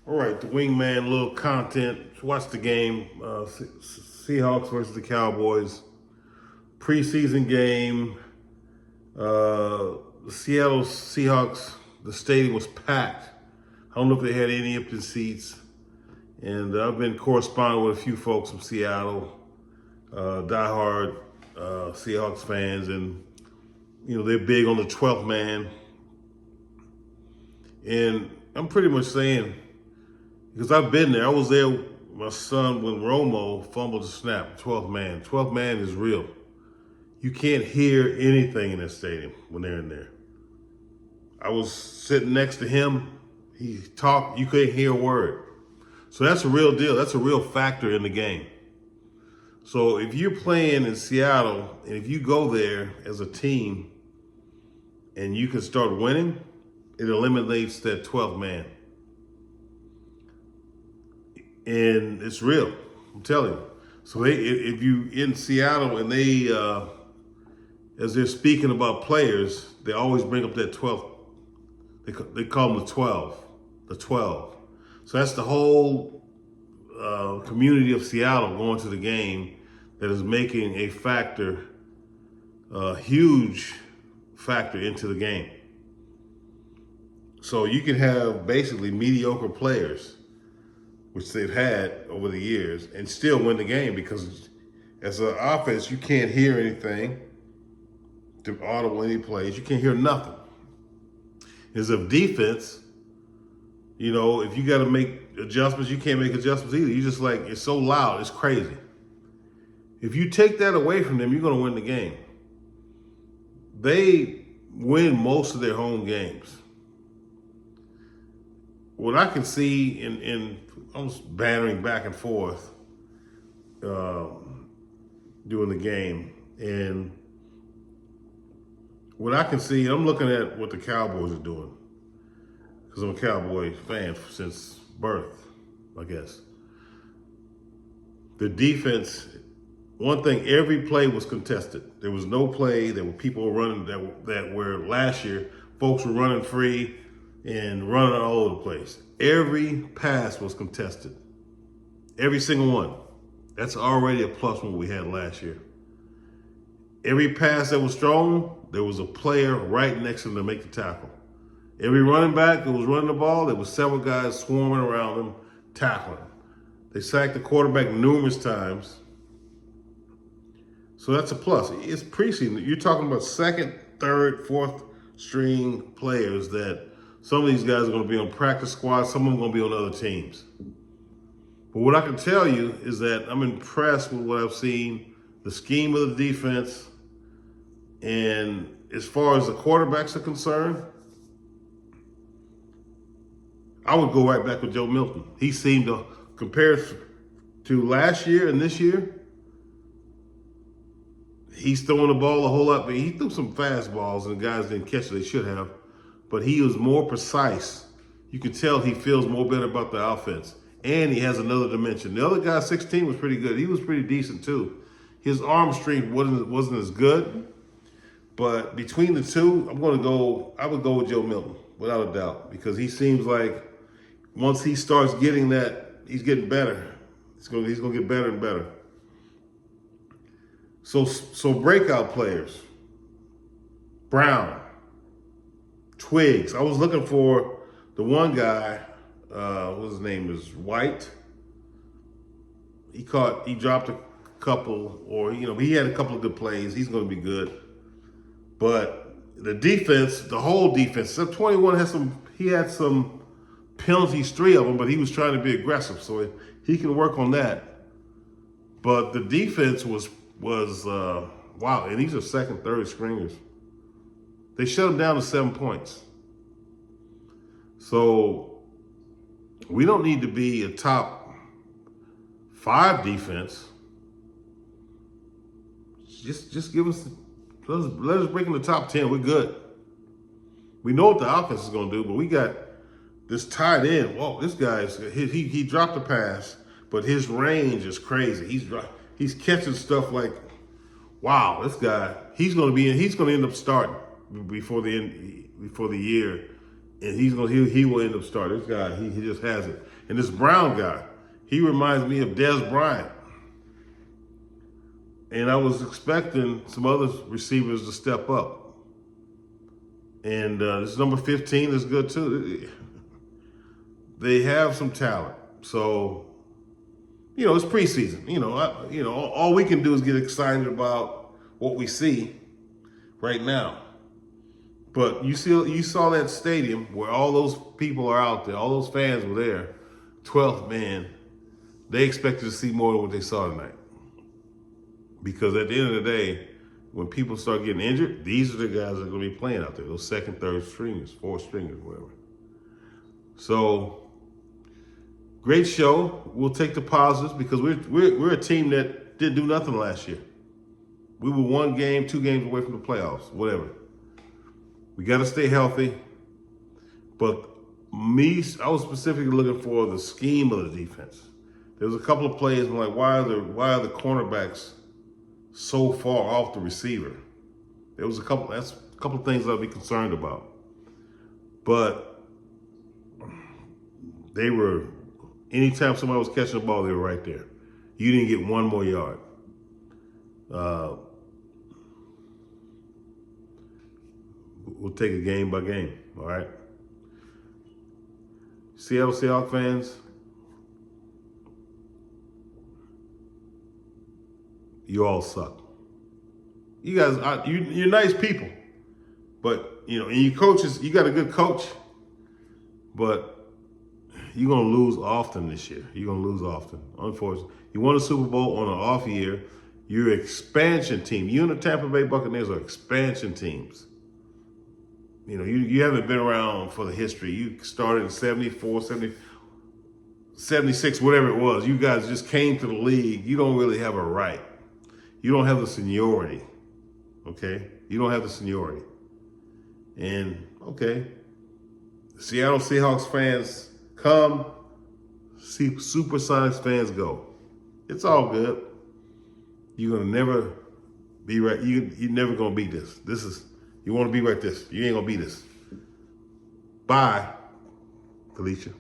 All right, the wingman, little content. Watch the game. Seahawks versus the Cowboys. Preseason game. The Seattle Seahawks, the stadium was packed. I don't know if they had any empty seats. And I've been corresponding with a few folks from Seattle, diehard Seahawks fans, and they're big on the 12th man. And I'm pretty much saying, because I've been there, I was there with my son when Romo fumbled the snap, 12th man. 12th man is real. You can't hear anything in that stadium when they're in there. I was sitting next to him. He talked, you couldn't hear a word. So that's a real deal. That's a real factor in the game. So if you're playing in Seattle, and if you go there as a team and you can start winning, it eliminates that 12th man. And it's real, I'm telling you. So if you in Seattle and they, as they're speaking about players, they always bring up that 12th. They call them the 12. So that's the whole community of Seattle going to the game that is making a factor, a huge factor into the game. So you can have basically mediocre players, which they've had over the years, and still win the game because as an offense, you can't hear anything to audible any plays. You can't hear nothing. As a defense, if you got to make adjustments, you can't make adjustments either. You just it's so loud, it's crazy. If you take that away from them, you're going to win the game. They win most of their home games. What I can see in almost bantering back and forth during the game, and what I can see, I'm looking at what the Cowboys are doing, because I'm a Cowboy fan since birth, I guess. The defense, one thing, every play was contested. There was no play. There were people running that were last year, folks were running free and running all over the place. Every pass was contested. Every single one. That's already a plus from what we had last year. Every pass that was thrown, there was a player right next to him to make the tackle. Every running back that was running the ball, there was several guys swarming around him, tackling. They sacked the quarterback numerous times. So that's a plus. It's preseason. You're talking about second, third, fourth string players that some of these guys are going to be on practice squads, some of them are going to be on other teams. But what I can tell you is that I'm impressed with what I've seen, the scheme of the defense, and as far as the quarterbacks are concerned, I would go right back with Joe Milton. He seemed to, compare to last year and this year, he's throwing the ball a whole lot, but he threw some fastballs and the guys didn't catch it. They should have. But he was more precise. You could tell he feels more better about the offense. And he has another dimension. The other guy, 16, was pretty good. He was pretty decent too. His arm strength wasn't as good. But between the two, I would go with Joe Milton, without a doubt. Because he seems like once he starts getting that, he's getting better. He's gonna get better and better. So breakout players. Brown. Twigs. I was looking for the one guy, what his name is, White. He dropped a couple, or he had a couple of good plays. He's going to be good. But the defense, the whole defense, except 21 he had some penalties, 3 of them, but he was trying to be aggressive, so he can work on that. But the defense was wow, and these are second, third stringers. They shut them down to 7 points. So we don't need to be a top 5 defense. Just give us, let us break in the top 10. We're good. We know what the offense is going to do, but we got this tight end. Whoa, this guy he dropped a pass, but his range is crazy. He's catching stuff like, wow, this guy, he's going to end up starting before the year and he will end up starting. This guy, he just has it. And this Brown guy, he reminds me of Dez Bryant. And I was expecting some other receivers to step up. And this number 15 is good too. They have some talent. So, it's preseason. All we can do is get excited about what we see right now. But you saw that stadium where all those people are out there, all those fans were there. 12th man, they expected to see more than what they saw tonight. Because at the end of the day, when people start getting injured, these are the guys that are going to be playing out there. Those second, third stringers, fourth stringers, whatever. So, great show. We'll take the positives because we're a team that didn't do nothing last year. We were 1 game, 2 games away from the playoffs, whatever. We got to stay healthy. But I was specifically looking for the scheme of the defense. There was a couple of plays I'm like, why are the cornerbacks so far off the receiver? That's a couple of things I'll be concerned about. But anytime somebody was catching the ball, they were right there. You didn't get 1 more yard. We'll take it game by game, all right? Seattle Seahawks fans, you all suck. You guys, you're nice people, but and your coaches, you got a good coach, but you're gonna lose often this year. You're gonna lose often, unfortunately. You won a Super Bowl on an off year. You're an expansion team. You and the Tampa Bay Buccaneers are expansion teams. You haven't been around for the history. You started in 74, 76, whatever it was. You guys just came to the league. You don't really have a right. You don't have the seniority, okay? You don't have the seniority. And, okay, Seattle Seahawks fans come, Supersonics fans go. It's all good. You're going to never be right. You're never going to beat this. You want to be like this. You ain't going to beat this. Bye, Felicia.